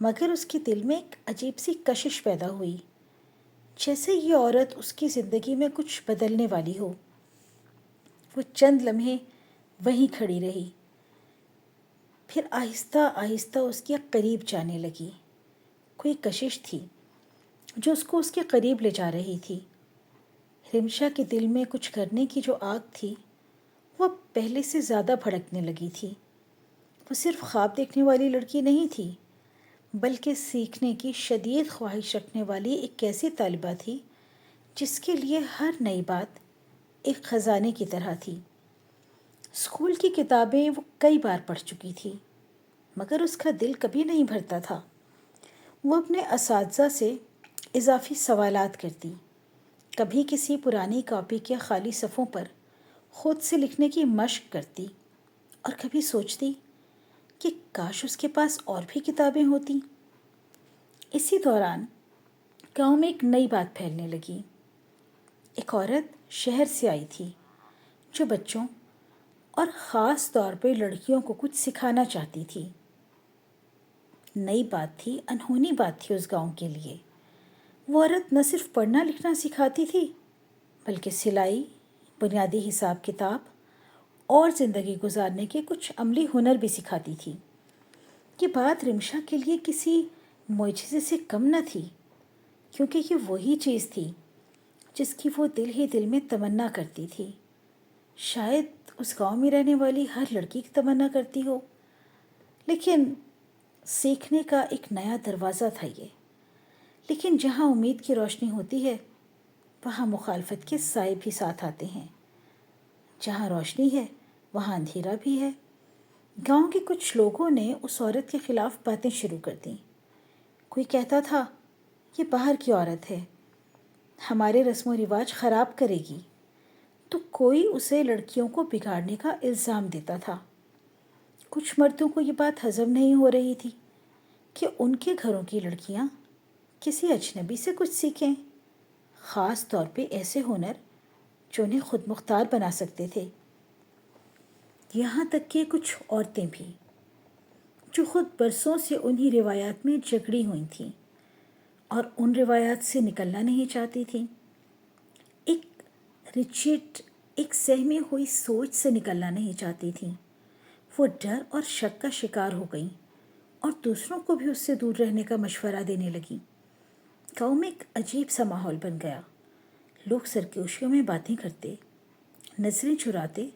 مگر اس کے دل میں ایک عجیب سی کشش پیدا ہوئی، جیسے یہ عورت اس کی زندگی میں کچھ بدلنے والی ہو۔ وہ چند لمحے وہیں کھڑی رہی، پھر آہستہ آہستہ اس کے قریب جانے لگی۔ کوئی کشش تھی جو اس کو اس کے قریب لے جا رہی تھی۔ رمشا کے دل میں کچھ کرنے کی جو آگ تھی وہ پہلے سے زیادہ بھڑکنے لگی تھی۔ وہ صرف خواب دیکھنے والی لڑکی نہیں تھی، بلکہ سیکھنے کی شدید خواہش رکھنے والی ایک ایسی طالبہ تھی جس کے لیے ہر نئی بات ایک خزانے کی طرح تھی۔ اسکول کی کتابیں وہ کئی بار پڑھ چکی تھی، مگر اس کا دل کبھی نہیں بھرتا تھا۔ وہ اپنے اساتذہ سے اضافی سوالات کرتی، کبھی کسی پرانی کاپی کے خالی صفحوں پر خود سے لکھنے کی مشق کرتی، اور کبھی سوچتی کہ کاش اس کے پاس اور بھی کتابیں ہوتیں۔ اسی دوران گاؤں میں ایک نئی بات پھیلنے لگی۔ ایک عورت شہر سے آئی تھی جو بچوں اور خاص طور پہ لڑکیوں کو کچھ سکھانا چاہتی تھی۔ نئی بات تھی، انہونی بات تھی اس گاؤں کے لیے۔ وہ عورت نہ صرف پڑھنا لکھنا سکھاتی تھی، بلکہ سلائی، بنیادی حساب کتاب اور زندگی گزارنے کے کچھ عملی ہنر بھی سکھاتی تھی۔ یہ بات رمشا کے لیے کسی معجزے سے کم نہ تھی، کیونکہ یہ وہی چیز تھی جس کی وہ دل ہی دل میں تمنا کرتی تھی۔ شاید اس گاؤں میں رہنے والی ہر لڑکی کی تمنا کرتی ہو، لیکن سیکھنے کا ایک نیا دروازہ تھا یہ۔ لیکن جہاں امید کی روشنی ہوتی ہے وہاں مخالفت کے سائے بھی ساتھ آتے ہیں۔ جہاں روشنی ہے وہاں اندھیرا بھی ہے۔ گاؤں کے کچھ لوگوں نے اس عورت کے خلاف باتیں شروع کر دیں۔ کوئی کہتا تھا یہ باہر کی عورت ہے، ہمارے رسم و رواج خراب کرے گی، تو کوئی اسے لڑکیوں کو بگاڑنے کا الزام دیتا تھا۔ کچھ مردوں کو یہ بات ہضم نہیں ہو رہی تھی کہ ان کے گھروں کی لڑکیاں کسی اجنبی سے کچھ سیکھیں، خاص طور پہ ایسے ہنر جو انہیں خود مختار بنا سکتے تھے۔ یہاں تک کہ کچھ عورتیں بھی جو خود برسوں سے انہی روایات میں جکڑی ہوئی تھیں اور ان روایات سے نکلنا نہیں چاہتی تھیں، ایک ریجڈ، ایک سہمی ہوئی سوچ سے نکلنا نہیں چاہتی تھیں، وہ ڈر اور شک کا شکار ہو گئیں اور دوسروں کو بھی اس سے دور رہنے کا مشورہ دینے لگیں۔ گاؤں میں ایک عجیب سا ماحول بن گیا۔ لوگ سرگوشیوں میں باتیں کرتے، نظریں چراتے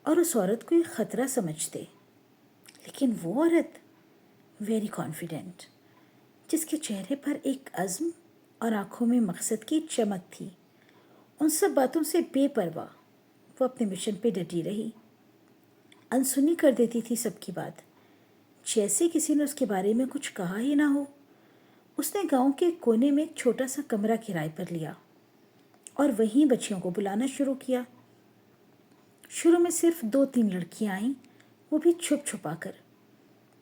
اور اس عورت کو ایک خطرہ سمجھتے، لیکن وہ عورت ویری کانفیڈنٹ، جس کے چہرے پر ایک عزم اور آنکھوں میں مقصد کی چمک تھی، ان سب باتوں سے بے پرواہ وہ اپنے مشن پہ ڈٹی رہی، انسنی کر دیتی تھی سب کی بات، جیسے کسی نے اس کے بارے میں کچھ کہا ہی نہ ہو۔ اس نے گاؤں کے کونے میں ایک چھوٹا سا کمرہ کرائے پر لیا اور وہیں بچیوں کو بلانا شروع کیا۔ شروع میں صرف 2-3 لڑکیاں آئیں، وہ بھی چھپ چھپا کر،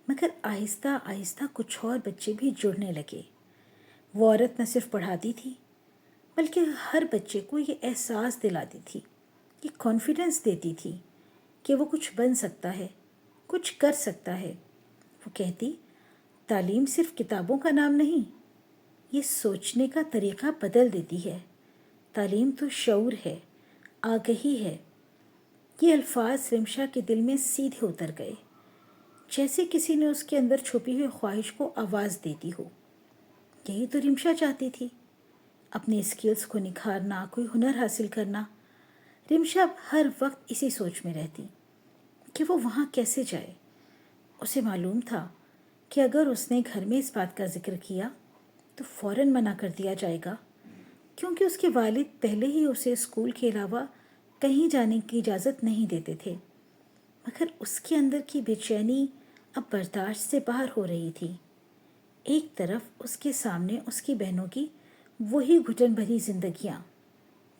مگر آہستہ آہستہ کچھ اور بچے بھی جڑنے لگے۔ وہ عورت نہ صرف پڑھاتی تھی بلکہ ہر بچے کو یہ احساس دلاتی تھی، یہ کانفیڈنس دیتی تھی کہ وہ کچھ بن سکتا ہے، کچھ کر سکتا ہے۔ وہ کہتی تعلیم صرف کتابوں کا نام نہیں، یہ سوچنے کا طریقہ بدل دیتی ہے۔ تعلیم تو شعور ہے، آگہی ہے۔ یہ الفاظ رمشا کے دل میں سیدھے اتر گئے، جیسے کسی نے اس کے اندر چھپی ہوئی خواہش کو آواز دے دی ہو۔ یہی تو رمشا چاہتی تھی، اپنی اسکلز کو نکھارنا، کوئی ہنر حاصل کرنا۔ رمشا ہر وقت اسی سوچ میں رہتی کہ وہ وہاں کیسے جائے۔ اسے معلوم تھا کہ اگر اس نے گھر میں اس بات کا ذکر کیا تو فوراً منع کر دیا جائے گا، کیونکہ اس کے والد پہلے ہی اسے اسکول کے علاوہ کہیں جانے کی اجازت نہیں دیتے تھے۔ مگر اس کے اندر کی بے چینی اب برداشت سے باہر ہو رہی تھی۔ ایک طرف اس کے سامنے اس کی بہنوں کی وہی گھٹن بھری زندگیاں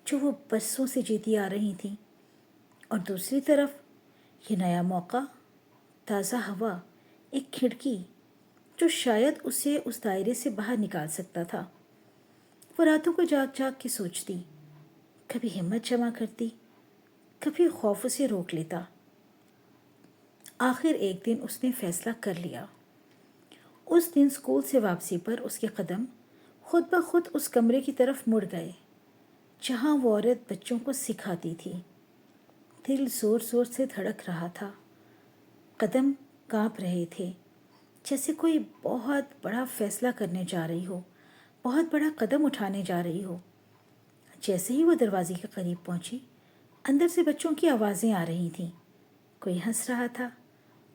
جو وہ برسوں سے جیتی آ رہی تھیں، اور دوسری طرف یہ نیا موقع، تازہ ہوا، ایک کھڑکی جو شاید اسے اس دائرے سے باہر نکال سکتا تھا۔ وہ راتوں کو جاگ جاگ کے سوچتی، کبھی ہمت جمع کرتی، کبھی خوف اسے روک لیتا۔ آخر ایک دن اس نے فیصلہ کر لیا۔ اس دن اسکول سے واپسی پر اس کے قدم خود بخود اس کمرے کی طرف مڑ گئے جہاں وہ عورت بچوں کو سکھاتی تھی۔ دل زور زور سے دھڑک رہا تھا، قدم کانپ رہے تھے، جیسے کوئی بہت بڑا فیصلہ کرنے جا رہی ہو، بہت بڑا قدم اٹھانے جا رہی ہو۔ جیسے ہی وہ دروازے کے قریب پہنچی، اندر سے بچوں کی آوازیں آ رہی تھیں۔ کوئی ہنس رہا تھا،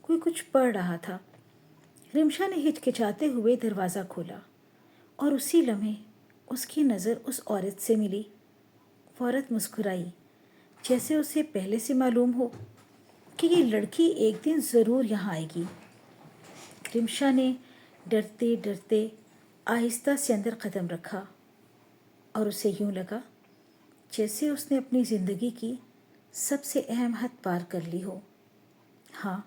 کوئی کچھ پڑھ رہا تھا۔ رمشا نے ہچکچاتے ہوئے دروازہ کھولا اور اسی لمحے اس کی نظر اس عورت سے ملی۔ وہ عورت مسکرائی، جیسے اسے پہلے سے معلوم ہو کہ یہ لڑکی ایک دن ضرور یہاں آئے گی۔ رمشا نے ڈرتے ڈرتے آہستہ سے اندر قدم رکھا اور اسے یوں لگا جیسے اس نے اپنی زندگی کی سب سے اہم حد پار کر لی ہو۔ ہاں،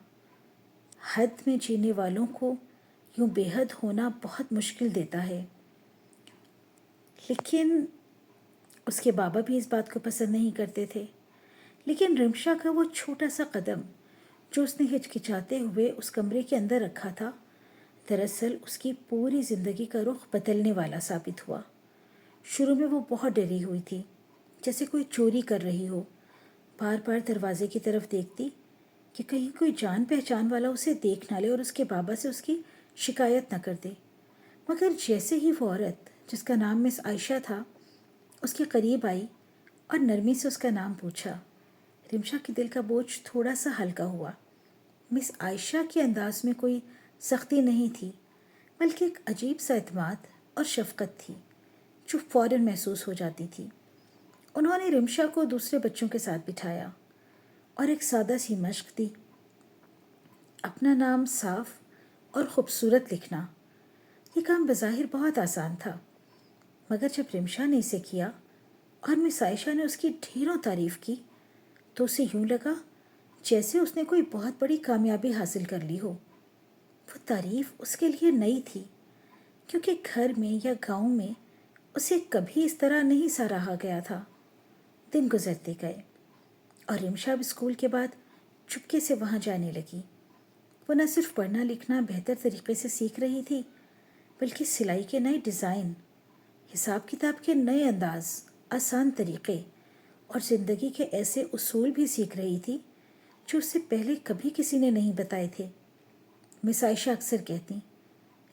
حد میں جینے والوں کو یوں بے حد ہونا بہت مشکل دیتا ہے، لیکن اس کے بابا بھی اس بات کو پسند نہیں کرتے تھے۔ لیکن رمشا کا وہ چھوٹا سا قدم جو اس نے ہچکچاتے ہوئے اس کمرے کے اندر رکھا تھا، دراصل اس کی پوری زندگی کا رخ بدلنے والا ثابت ہوا۔ شروع میں وہ بہت ڈری ہوئی تھی، جیسے کوئی چوری کر رہی ہو۔ بار بار دروازے کی طرف دیکھتی کہ کہیں کوئی جان پہچان والا اسے دیکھ نہ لے اور اس کے بابا سے اس کی شکایت نہ کر دے۔ مگر جیسے ہی وہ عورت جس کا نام مس عائشہ تھا اس کے قریب آئی اور نرمی سے اس کا نام پوچھا، رمشا کے دل کا بوجھ تھوڑا سا ہلکا ہوا۔ مس عائشہ کے انداز میں کوئی سختی نہیں تھی، بلکہ ایک عجیب سا اعتماد اور شفقت تھی جو فوراً محسوس ہو جاتی تھی۔ انہوں نے رمشا کو دوسرے بچوں کے ساتھ بٹھایا اور ایک سادہ سی مشق دی، اپنا نام صاف اور خوبصورت لکھنا۔ یہ کام بظاہر بہت آسان تھا، مگر جب رمشا نے اسے کیا اور مس عائشہ نے اس کی ڈھیروں تعریف کی تو اسے یوں لگا جیسے اس نے کوئی بہت بڑی کامیابی حاصل کر لی ہو۔ وہ تعریف اس کے لیے نئی تھی، کیونکہ گھر میں یا گاؤں میں اسے کبھی اس طرح نہیں سراہا گیا تھا۔ دن گزرتے گئے اور رمشا اب اسکول کے بعد چپکے سے وہاں جانے لگی۔ وہ نہ صرف پڑھنا لکھنا بہتر طریقے سے سیکھ رہی تھی، بلکہ سلائی کے نئے ڈیزائن، حساب کتاب کے نئے انداز، آسان طریقے اور زندگی کے ایسے اصول بھی سیکھ رہی تھی جو اس سے پہلے کبھی کسی نے نہیں بتائے تھے۔ مس عائشہ اکثر کہتی،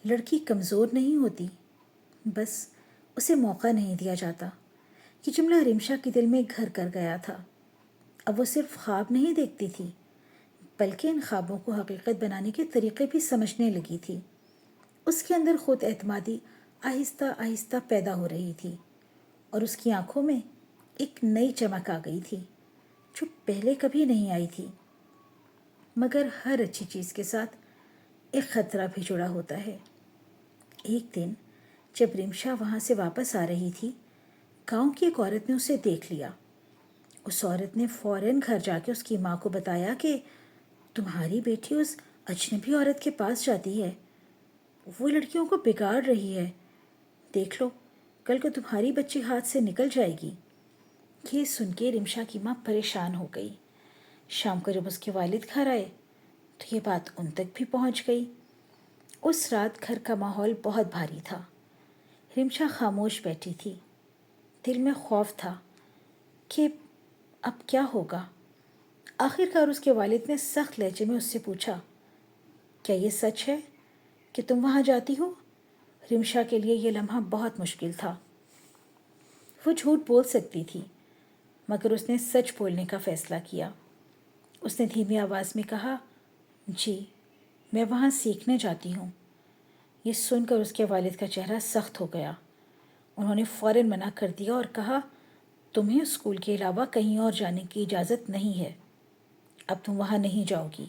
لڑکی کمزور نہیں ہوتی، بس اسے موقع نہیں دیا جاتا۔ یہ جملہ رمشا کے دل میں گھر کر گیا تھا۔ اب وہ صرف خواب نہیں دیکھتی تھی، بلکہ ان خوابوں کو حقیقت بنانے کے طریقے بھی سمجھنے لگی تھی۔ اس کے اندر خود اعتمادی آہستہ آہستہ پیدا ہو رہی تھی اور اس کی آنکھوں میں ایک نئی چمک آ گئی تھی جو پہلے کبھی نہیں آئی تھی۔ مگر ہر اچھی چیز کے ساتھ ایک خطرہ بھی جڑا ہوتا ہے۔ ایک دن جب رمشا وہاں سے واپس آ رہی تھی، گاؤں کی ایک عورت نے اسے دیکھ لیا۔ اس عورت نے فوراً گھر جا کے اس کی ماں کو بتایا کہ تمہاری بیٹی اس اجنبی عورت کے پاس جاتی ہے، وہ لڑکیوں کو بگاڑ رہی ہے، دیکھ لو کل کو تمہاری بچی ہاتھ سے نکل جائے گی۔ یہ سن کے رمشا کی ماں پریشان ہو گئی۔ شام کو جب اس کے والد گھر آئے تو یہ بات ان تک بھی پہنچ گئی۔ اس رات گھر کا ماحول بہت بھاری تھا۔ رمشا خاموش بیٹھی تھی، دل میں خوف تھا کہ اب کیا ہوگا۔ آخر کار اس کے والد نے سخت لہجے میں اس سے پوچھا، کیا یہ سچ ہے کہ تم وہاں جاتی ہو؟ رمشا کے لیے یہ لمحہ بہت مشکل تھا۔ وہ جھوٹ بول سکتی تھی، مگر اس نے سچ بولنے کا فیصلہ کیا۔ اس نے دھیمی آواز میں کہا، جی میں وہاں سیکھنے جاتی ہوں۔ یہ سن کر اس کے والد کا چہرہ سخت ہو گیا۔ انہوں نے فوراً منع کر دیا اور کہا، تمہیں اسکول کے علاوہ کہیں اور جانے کی اجازت نہیں ہے، اب تم وہاں نہیں جاؤ گی۔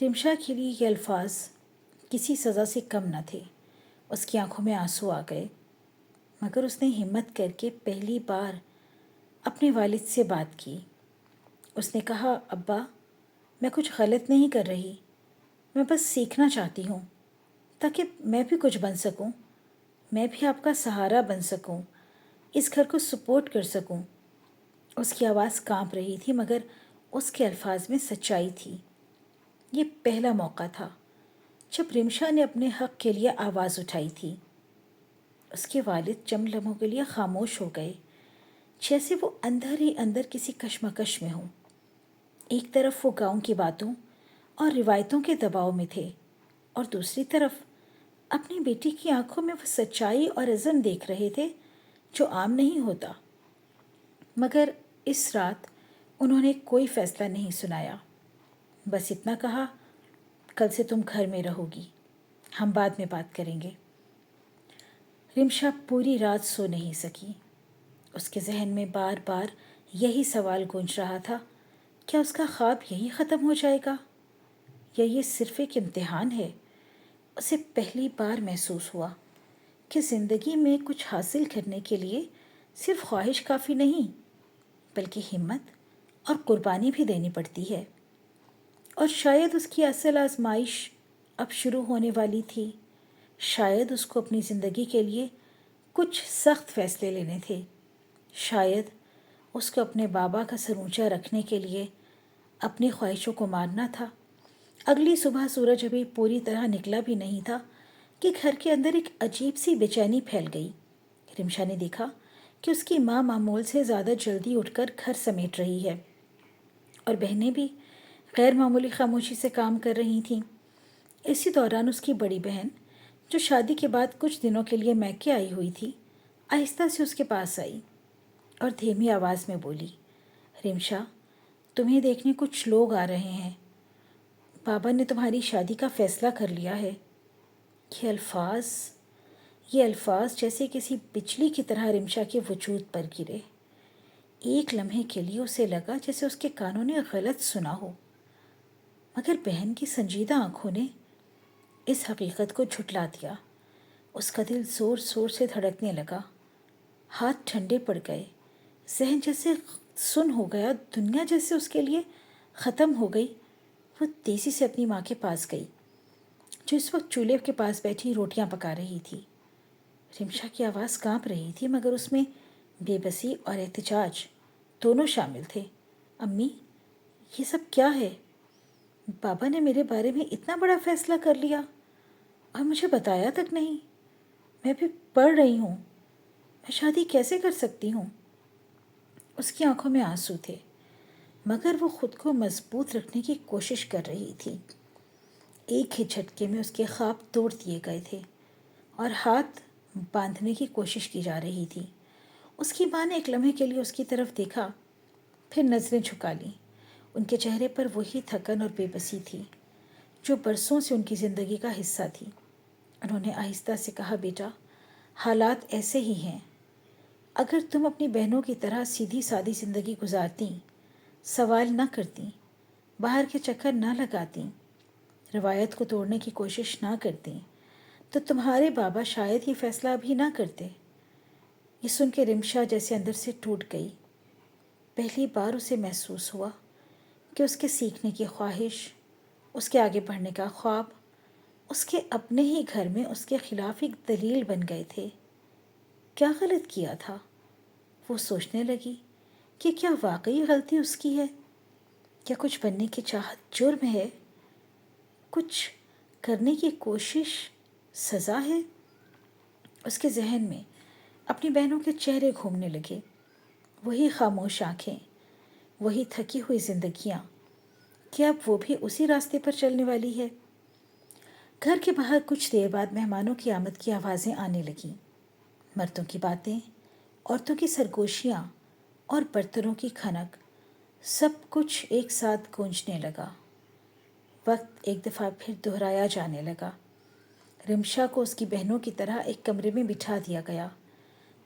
رمشا کے لیے یہ الفاظ کسی سزا سے کم نہ تھے۔ اس کی آنکھوں میں آنسو آ گئے، مگر اس نے ہمت کر کے پہلی بار اپنے والد سے بات کی۔ اس نے کہا، ابا میں کچھ غلط نہیں کر رہی، میں بس سیکھنا چاہتی ہوں تاکہ میں بھی کچھ بن سکوں، میں بھی آپ کا سہارا بن سکوں، اس گھر کو سپورٹ کر سکوں۔ اس کی آواز کانپ رہی تھی، مگر اس کے الفاظ میں سچائی تھی۔ یہ پہلا موقع تھا جب رمشا نے اپنے حق کے لیے آواز اٹھائی تھی۔ اس کے والد چند لمحوں کے لیے خاموش ہو گئے، جیسے وہ اندر ہی اندر کسی کشمکش میں ہوں۔ ایک طرف وہ گاؤں کی باتوں اور روایتوں کے دباؤ میں تھے، اور دوسری طرف اپنی بیٹی کی آنکھوں میں وہ سچائی اور عزم دیکھ رہے تھے جو عام نہیں ہوتا۔ مگر اس رات انہوں نے کوئی فیصلہ نہیں سنایا، بس اتنا کہا، کل سے تم گھر میں رہو گی، ہم بعد میں بات کریں گے۔ رمشا پوری رات سو نہیں سکی۔ اس کے ذہن میں بار بار یہی سوال گونج رہا تھا، کیا اس کا خواب یہی ختم ہو جائے گا، یا یہ صرف ایک امتحان ہے؟ اسے پہلی بار محسوس ہوا کہ زندگی میں کچھ حاصل کرنے کے لیے صرف خواہش کافی نہیں، بلکہ ہمت اور قربانی بھی دینی پڑتی ہے۔ اور شاید اس کی اصل آزمائش اب شروع ہونے والی تھی۔ شاید اس کو اپنی زندگی کے لیے کچھ سخت فیصلے لینے تھے۔ شاید اس کو اپنے بابا کا سر اونچا رکھنے کے لیے اپنی خواہشوں کو مارنا تھا۔ اگلی صبح سورج ابھی پوری طرح نکلا بھی نہیں تھا کہ گھر کے اندر ایک عجیب سی بے چینی پھیل گئی۔ رمشا نے دیکھا کہ اس کی ماں معمول سے زیادہ جلدی اٹھ کر گھر سمیٹ رہی ہے، اور بہنیں بھی غیر معمولی خاموشی سے کام کر رہی تھیں۔ اسی دوران اس کی بڑی بہن، جو شادی کے بعد کچھ دنوں کے لیے میکے آئی ہوئی تھی، آہستہ سے اس کے پاس آئی اور دھیمی آواز میں بولی، رمشا، تمہیں دیکھنے کچھ لوگ آ رہے ہیں، بابا نے تمہاری شادی کا فیصلہ کر لیا ہے۔ یہ الفاظ جیسے کسی بجلی کی طرح رمشا کے وجود پر گرے۔ ایک لمحے کے لیے اسے لگا جیسے اس کے کانوں نے غلط سنا ہو، مگر بہن کی سنجیدہ آنکھوں نے اس حقیقت کو جھٹلا دیا۔ اس کا دل زور زور سے دھڑکنے لگا، ہاتھ ٹھنڈے پڑ گئے، ذہن جیسے سن ہو گیا، دنیا جیسے اس کے لیے ختم ہو گئی۔ وہ تیزی سے اپنی ماں کے پاس گئی، جو اس وقت چولہے کے پاس بیٹھی روٹیاں پکا رہی تھی۔ رمشا کی آواز کانپ رہی تھی، مگر اس میں بے بسی اور احتجاج دونوں شامل تھے۔ امی، یہ سب کیا ہے؟ بابا نے میرے بارے میں اتنا بڑا فیصلہ کر لیا اور مجھے بتایا تک نہیں۔ میں بھی پڑھ رہی ہوں، میں شادی کیسے کر سکتی ہوں؟ اس کی آنکھوں میں آنسو تھے، مگر وہ خود کو مضبوط رکھنے کی کوشش کر رہی تھی۔ ایک ہی جھٹکے میں اس کے خواب توڑ دیے گئے تھے اور ہاتھ باندھنے کی کوشش کی جا رہی تھی۔ اس کی ماں نے ایک لمحے کے لیے اس کی طرف دیکھا، پھر نظریں جھکا لیں۔ ان کے چہرے پر وہی تھکن اور بے بسی تھی جو برسوں سے ان کی زندگی کا حصہ تھی۔ انہوں نے آہستہ سے کہا، بیٹا، حالات ایسے ہی ہیں۔ اگر تم اپنی بہنوں کی طرح سیدھی سادی زندگی گزارتی، سوال نہ کرتی، باہر کے چکر نہ لگاتی، روایت کو توڑنے کی کوشش نہ کرتی، تو تمہارے بابا شاید یہ فیصلہ ابھی نہ کرتے۔ یہ سن کے رمشا جیسے اندر سے ٹوٹ گئی۔ پہلی بار اسے محسوس ہوا کہ اس کے سیکھنے کی خواہش، اس کے آگے بڑھنے کا خواب، اس کے اپنے ہی گھر میں اس کے خلاف ایک دلیل بن گئے تھے۔ کیا غلط کیا تھا؟ وہ سوچنے لگی کہ کیا واقعی غلطی اس کی ہے؟ کیا کچھ بننے کی چاہت جرم ہے؟ کچھ کرنے کی کوشش سزا ہے؟ اس کے ذہن میں اپنی بہنوں کے چہرے گھومنے لگے، وہی خاموش آنکھیں، وہی تھکی ہوئی زندگیاں۔ کیا اب وہ بھی اسی راستے پر چلنے والی ہے؟ گھر کے باہر کچھ دیر بعد مہمانوں کی آمد کی آوازیں آنے لگیں۔ مردوں کی باتیں، عورتوں کی سرگوشیاں اور برتنوں کی کھنک، سب کچھ ایک ساتھ گونجنے لگا۔ وقت ایک دفعہ پھر دہرایا جانے لگا۔ رمشا کو اس کی بہنوں کی طرح ایک کمرے میں بٹھا دیا گیا۔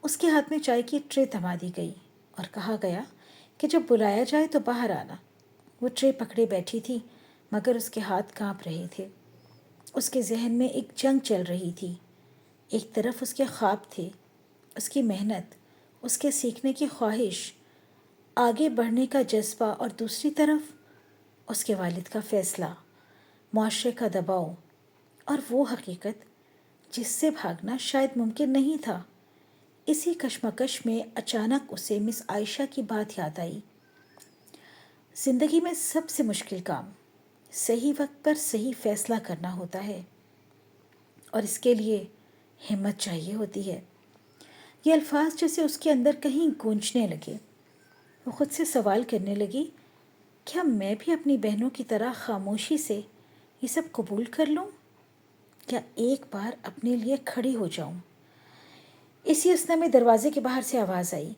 اس کے ہاتھ میں چائے کی ٹرے تھما دی گئی اور کہا گیا کہ جب بلایا جائے تو باہر آنا۔ وہ ٹرے پکڑے بیٹھی تھی، مگر اس کے ہاتھ کانپ رہے تھے۔ اس کے ذہن میں ایک جنگ چل رہی تھی۔ ایک طرف اس کے خواب تھے، اس کی محنت، اس کے سیکھنے کی خواہش، آگے بڑھنے کا جذبہ، اور دوسری طرف اس کے والد کا فیصلہ، معاشرے کا دباؤ، اور وہ حقیقت جس سے بھاگنا شاید ممکن نہیں تھا۔ اسی کشمکش میں اچانک اسے مس عائشہ کی بات یاد آئی۔ زندگی میں سب سے مشکل کام صحیح وقت پر صحیح فیصلہ کرنا ہوتا ہے۔ اور اس کے لیے ہمت چاہیے ہوتی ہے۔ یہ الفاظ جیسے اس کے اندر کہیں گونجنے لگے۔ وہ خود سے سوال کرنے لگی، کیا میں بھی اپنی بہنوں کی طرح خاموشی سے یہ سب قبول کر لوں؟ کیا ایک بار اپنے لیے کھڑی ہو جاؤں؟ اسی اسنا میں دروازے کے باہر سے آواز آئی،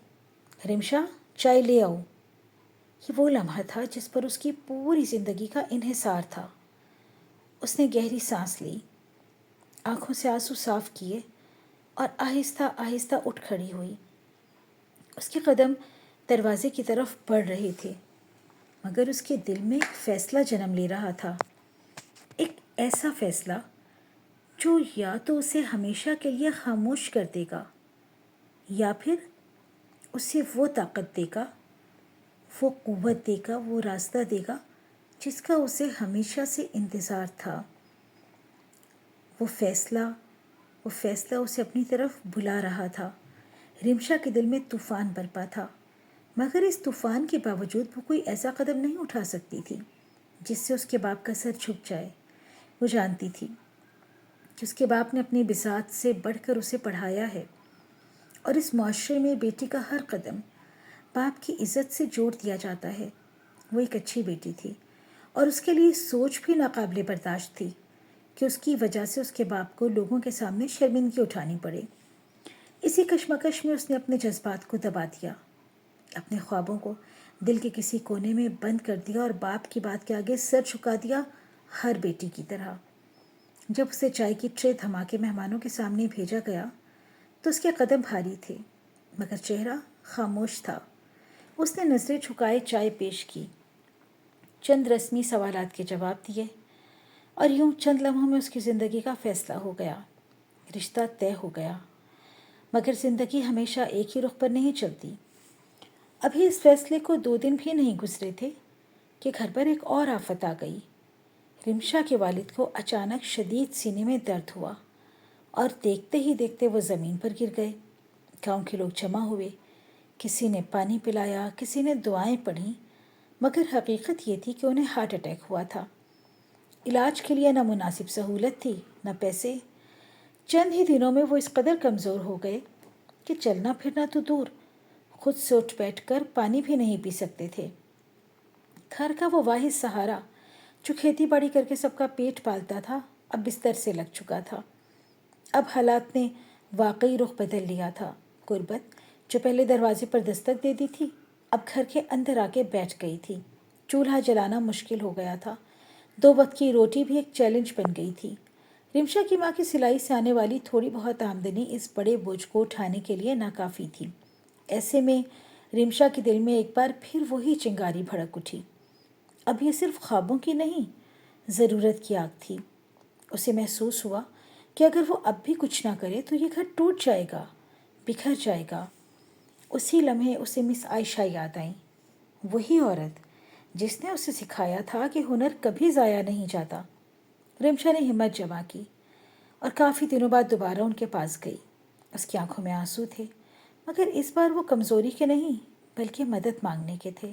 رمشا چائے لے آؤ۔ یہ وہ لمحہ تھا جس پر اس کی پوری زندگی کا انحصار تھا۔ اس نے گہری سانس لی، آنکھوں سے آنسو صاف کیے اور آہستہ آہستہ اٹھ کھڑی ہوئی۔ اس کے قدم دروازے کی طرف بڑھ رہے تھے، مگر اس کے دل میں ایک فیصلہ جنم لے رہا تھا، ایک ایسا فیصلہ جو یا تو اسے ہمیشہ کے لیے خاموش کر دے گا یا پھر اسے وہ طاقت دے گا، وہ قوت دے گا، وہ راستہ دے گا جس کا اسے ہمیشہ سے انتظار تھا۔ وہ فیصلہ اسے اپنی طرف بلا رہا تھا۔ رمشا کے دل میں طوفان برپا تھا، مگر اس طوفان کے باوجود وہ کوئی ایسا قدم نہیں اٹھا سکتی تھی جس سے اس کے باپ کا سر جھک جائے۔ وہ جانتی تھی کہ اس کے باپ نے اپنی بساط سے بڑھ کر اسے پڑھایا ہے، اور اس معاشرے میں بیٹی کا ہر قدم باپ کی عزت سے جوڑ دیا جاتا ہے۔ وہ ایک اچھی بیٹی تھی، اور اس کے لیے سوچ بھی ناقابل برداشت تھی کہ اس کی وجہ سے اس کے باپ کو لوگوں کے سامنے شرمندگی اٹھانی پڑے۔ اسی کشمکش میں اس نے اپنے جذبات کو دبا دیا، اپنے خوابوں کو دل کے کسی کونے میں بند کر دیا اور باپ کی بات کے آگے سر جھکا دیا، ہر بیٹی کی طرح۔ جب اسے چائے کی ٹرے تھما کے مہمانوں کے سامنے بھیجا گیا تو اس کے قدم بھاری تھے، مگر چہرہ خاموش تھا۔ اس نے نظریں جھکائے چائے پیش کی، چند رسمی سوالات کے جواب دیے، اور یوں چند لمحوں میں اس کی زندگی کا فیصلہ ہو گیا، رشتہ طے ہو گیا۔ مگر زندگی ہمیشہ ایک ہی رخ پر نہیں چلتی۔ ابھی اس فیصلے کو 2 دن بھی نہیں گزرے تھے کہ گھر پر ایک اور آفت آ گئی۔ رمشا کے والد کو اچانک شدید سینے میں درد ہوا، اور دیکھتے ہی دیکھتے وہ زمین پر گر گئے۔ گاؤں کے لوگ جمع ہوئے، کسی نے پانی پلایا، کسی نے دعائیں پڑھیں، مگر حقیقت یہ تھی کہ انہیں ہارٹ اٹیک ہوا تھا۔ علاج کے لیے نہ مناسب سہولت تھی، نہ پیسے۔ چند ہی دنوں میں وہ اس قدر کمزور ہو گئے کہ چلنا پھرنا تو دور، خود سے اٹھ بیٹھ کر پانی بھی نہیں پی سکتے تھے۔ گھر کا وہ واحد سہارا جو کھیتی باڑی کر کے سب کا پیٹ پالتا تھا، اب بستر سے لگ چکا تھا۔ اب حالات نے واقعی رخ بدل لیا تھا۔ غربت جو پہلے دروازے پر دستک دیتی تھی، اب گھر کے اندر آ کے بیٹھ گئی تھی۔ چولہا جلانا مشکل ہو گیا تھا، 2 وقت کی روٹی بھی ایک چیلنج بن گئی تھی۔ رمشا کی ماں کی سلائی سے آنے والی تھوڑی بہت آمدنی اس بڑے بوجھ کو اٹھانے کے لیے ناکافی تھی۔ ایسے میں رمشا کے دل میں ایک بار پھر وہی چنگاری بھڑک اٹھی۔ اب یہ صرف خوابوں کی نہیں، ضرورت کی آگ تھی۔ اسے محسوس ہوا کہ اگر وہ اب بھی کچھ نہ کرے تو یہ گھر ٹوٹ جائے گا، بکھر جائے گا۔ اسی لمحے اسے مس عائشہ یاد آئیں، وہی عورت جس نے اسے سکھایا تھا کہ ہنر کبھی ضائع نہیں جاتا۔ رمشا نے ہمت جمع کی اور کافی دنوں بعد دوبارہ ان کے پاس گئی۔ اس کی آنکھوں میں آنسو تھے، مگر اس بار وہ کمزوری کے نہیں بلکہ مدد مانگنے کے تھے۔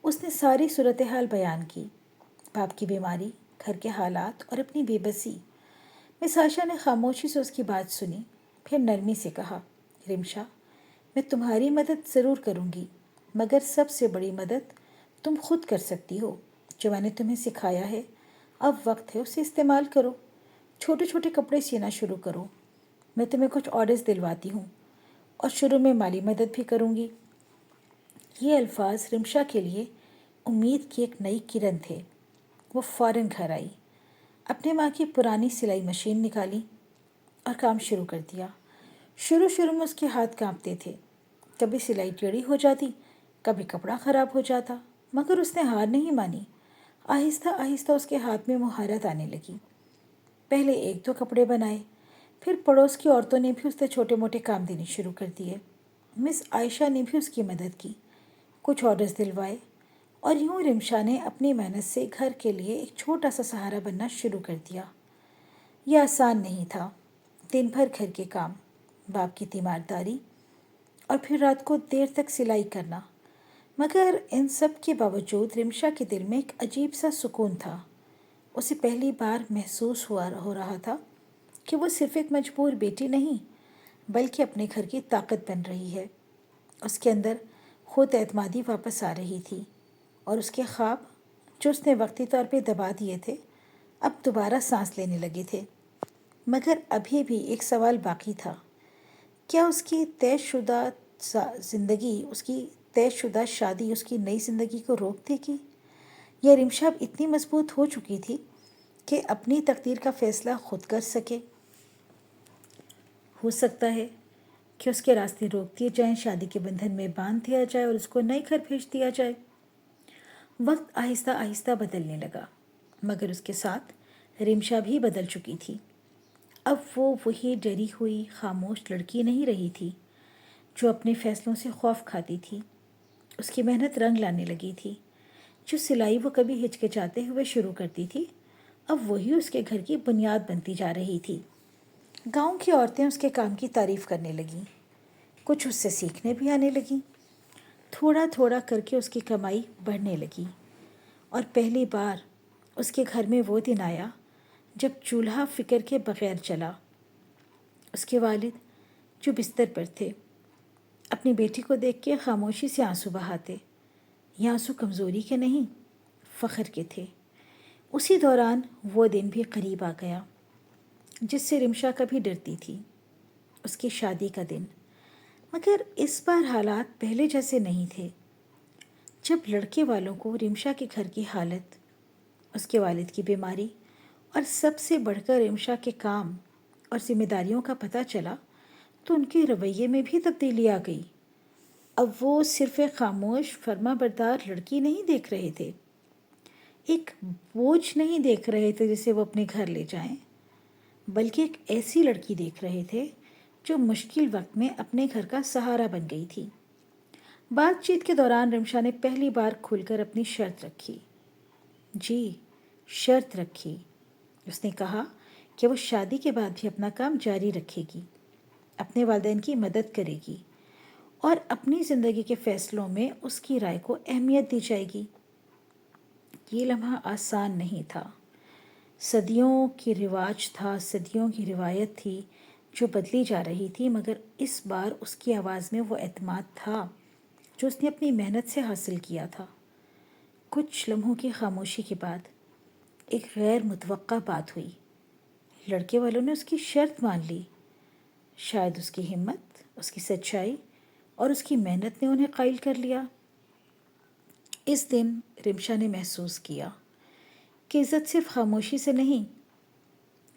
اس نے ساری صورتحال بیان کی، باپ کی بیماری، گھر کے حالات اور اپنی بے بسی۔ مس عائشہ نے خاموشی سے اس کی بات سنی، پھر نرمی سے کہا، رمشا، میں تمہاری مدد ضرور کروں گی، مگر سب سے بڑی مدد تم خود کر سکتی ہو۔ جو میں نے تمہیں سکھایا ہے، اب وقت ہے اسے استعمال کرو۔ چھوٹے چھوٹے کپڑے سینا شروع کرو۔ میں تمہیں کچھ آرڈرز دلواتی ہوں، اور شروع میں مالی مدد بھی کروں گی۔ یہ الفاظ رمشا کے لیے امید کی ایک نئی کرن تھے۔ وہ فوراً گھر آئی، اپنے ماں کی پرانی سلائی مشین نکالی اور کام شروع کر دیا۔ شروع میں اس کے ہاتھ کانپتے تھے، کبھی سلائی ٹیڑھی ہو جاتی، کبھی کپڑا خراب ہو جاتا، مگر اس نے ہار نہیں مانی۔ آہستہ آہستہ اس کے ہاتھ میں مہارت آنے لگی۔ پہلے 1-2 کپڑے بنائے، پھر پڑوس کی عورتوں نے بھی اس سے چھوٹے موٹے کام دینے شروع کر دیے۔ مس عائشہ نے بھی اس کی مدد کی، کچھ آرڈرز دلوائے، اور یوں رمشا نے اپنی محنت سے گھر کے لیے ایک چھوٹا سا سہارا بننا شروع کر دیا۔ یہ آسان نہیں تھا، دن بھر گھر کے کام، باپ کی تیمارداری، اور پھر رات کو دیر تک سلائی کرنا، مگر ان سب کے باوجود رمشا کے دل میں ایک عجیب سا سکون تھا۔ اسے پہلی بار محسوس ہو رہا تھا کہ وہ صرف ایک مجبور بیٹی نہیں بلکہ اپنے گھر کی طاقت بن رہی ہے۔ اس کے اندر خود اعتمادی واپس آ رہی تھی اور اس کے خواب جو اس نے وقتی طور پہ دبا دیے تھے اب دوبارہ سانس لینے لگے تھے۔ مگر ابھی بھی ایک سوال باقی تھا، کیا اس کی طے شدہ زندگی، اس کی طے شدہ شادی اس کی نئی زندگی کو روک دے گی، یا رمشا اب اتنی مضبوط ہو چکی تھی کہ اپنی تقدیر کا فیصلہ خود کر سکے؟ ہو سکتا ہے کہ اس کے راستے روک دیے جائیں، شادی کے بندھن میں باندھ دیا جائے اور اس کو نئے گھر بھیج دیا جائے۔ وقت آہستہ آہستہ بدلنے لگا، مگر اس کے ساتھ رمشا بھی بدل چکی تھی۔ اب وہ وہی ڈری ہوئی خاموش لڑکی نہیں رہی تھی جو اپنے فیصلوں سے خوف کھاتی تھی۔ اس کی محنت رنگ لانے لگی تھی۔ جو سلائی وہ کبھی ہچکچاتے ہوئے شروع کرتی تھی اب وہی اس کے گھر کی بنیاد بنتی جا رہی تھی۔ گاؤں کی عورتیں اس کے کام کی تعریف کرنے لگیں، کچھ اس سے سیکھنے بھی آنے لگیں۔ تھوڑا تھوڑا کر کے اس کی کمائی بڑھنے لگی اور پہلی بار اس کے گھر میں وہ دن آیا جب چولہا فکر کے بغیر چلا۔ اس کے والد جو بستر پر تھے اپنی بیٹی کو دیکھ کے خاموشی سے آنسو بہاتے۔ یہ آنسو کمزوری کے نہیں، فخر کے تھے۔ اسی دوران وہ دن بھی قریب آ گیا جس سے رمشا کبھی ڈرتی تھی، اس کی شادی کا دن۔ مگر اس بار حالات پہلے جیسے نہیں تھے۔ جب لڑکے والوں کو رمشا کے گھر کی حالت، اس کے والد کی بیماری اور سب سے بڑھ کر رمشا کے کام اور ذمہ داریوں کا پتہ چلا تو ان کے رویے میں بھی تبدیلی آ گئی۔ اب وہ صرف ایک خاموش فرما بردار لڑکی نہیں دیکھ رہے تھے، ایک بوجھ نہیں دیکھ رہے تھے جسے وہ اپنے گھر لے جائیں، بلکہ ایک ایسی لڑکی دیکھ رہے تھے جو مشکل وقت میں اپنے گھر کا سہارا بن گئی تھی۔ بات چیت کے دوران رمشا نے پہلی بار کھل کر اپنی شرط رکھی۔ جی، شرط رکھی۔ اس نے کہا کہ وہ شادی کے بعد بھی اپنا کام جاری رکھے گی، اپنے والدین کی مدد کرے گی اور اپنی زندگی کے فیصلوں میں اس کی رائے کو اہمیت دی جائے گی۔ یہ لمحہ آسان نہیں تھا۔ صدیوں کی رواج تھا، صدیوں کی روایت تھی جو بدلی جا رہی تھی، مگر اس بار اس کی آواز میں وہ اعتماد تھا جو اس نے اپنی محنت سے حاصل کیا تھا۔ کچھ لمحوں کی خاموشی کے بعد ایک غیر متوقع بات ہوئی۔ لڑکے والوں نے اس کی شرط مان لی۔ شاید اس کی ہمت، اس کی سچائی اور اس کی محنت نے انہیں قائل کر لیا۔ اس دن رمشا نے محسوس کیا کہ عزت صرف خاموشی سے نہیں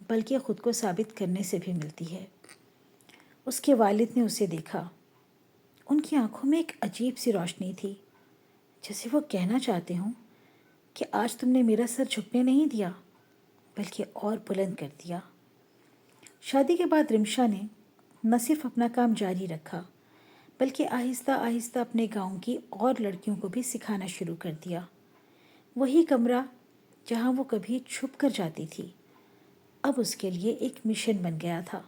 بلکہ خود کو ثابت کرنے سے بھی ملتی ہے۔ اس کے والد نے اسے دیکھا۔ ان کی آنکھوں میں ایک عجیب سی روشنی تھی، جیسے وہ کہنا چاہتے ہوں کہ آج تم نے میرا سر جھکنے نہیں دیا بلکہ اور بلند کر دیا۔ شادی کے بعد رمشا نے نہ صرف اپنا کام جاری رکھا بلکہ آہستہ آہستہ اپنے گاؤں کی اور لڑکیوں کو بھی سکھانا شروع کر دیا۔ وہی کمرہ جہاں وہ کبھی چھپ کر جاتی تھی اب اس کے لیے ایک مشن بن گیا تھا۔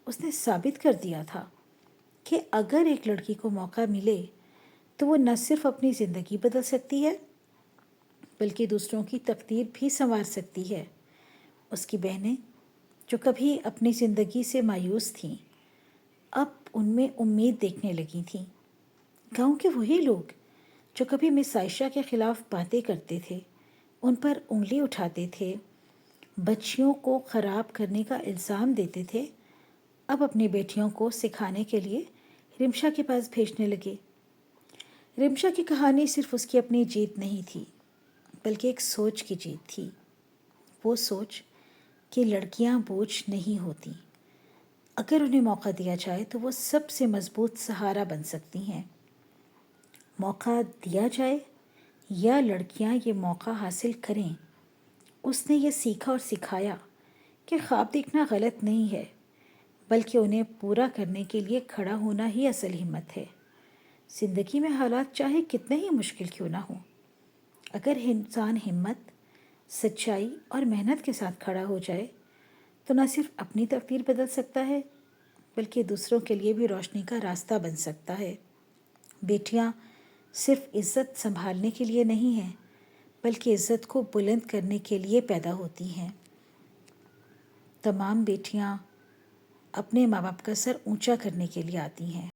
اس نے ثابت کر دیا تھا کہ اگر ایک لڑکی کو موقع ملے تو وہ نہ صرف اپنی زندگی بدل سکتی ہے بلکہ دوسروں کی تقدیر بھی سنوار سکتی ہے۔ اس کی بہنیں جو کبھی اپنی زندگی سے مایوس تھیں اب ان میں امید دیکھنے لگی تھیں۔ گاؤں کے وہی لوگ جو کبھی مس عائشہ کے خلاف باتیں کرتے تھے، ان پر انگلی اٹھاتے تھے، بچیوں کو خراب کرنے کا الزام دیتے تھے، اب اپنی بیٹیوں کو سکھانے کے لیے رمشا کے پاس بھیجنے لگے۔ رمشا کی کہانی صرف اس کی اپنی جیت نہیں تھی بلکہ ایک سوچ کی جیت تھی۔ وہ سوچ کہ لڑکیاں بوجھ نہیں ہوتی، اگر انہیں موقع دیا جائے تو وہ سب سے مضبوط سہارا بن سکتی ہیں۔ موقع دیا جائے یا لڑکیاں یہ موقع حاصل کریں، اس نے یہ سیکھا اور سکھایا کہ خواب دیکھنا غلط نہیں ہے بلکہ انہیں پورا کرنے کے لیے کھڑا ہونا ہی اصل ہمت ہے۔ زندگی میں حالات چاہے کتنے ہی مشکل کیوں نہ ہوں، اگر انسان ہمت، سچائی اور محنت کے ساتھ کھڑا ہو جائے تو نہ صرف اپنی تقدیر بدل سکتا ہے بلکہ دوسروں کے لیے بھی روشنی کا راستہ بن سکتا ہے۔ بیٹیاں صرف عزت سنبھالنے کے لیے نہیں ہیں بلکہ عزت کو بلند کرنے کے لیے پیدا ہوتی ہیں۔ تمام بیٹیاں اپنے ماں باپ کا سر اونچا کرنے کے لیے آتی ہیں۔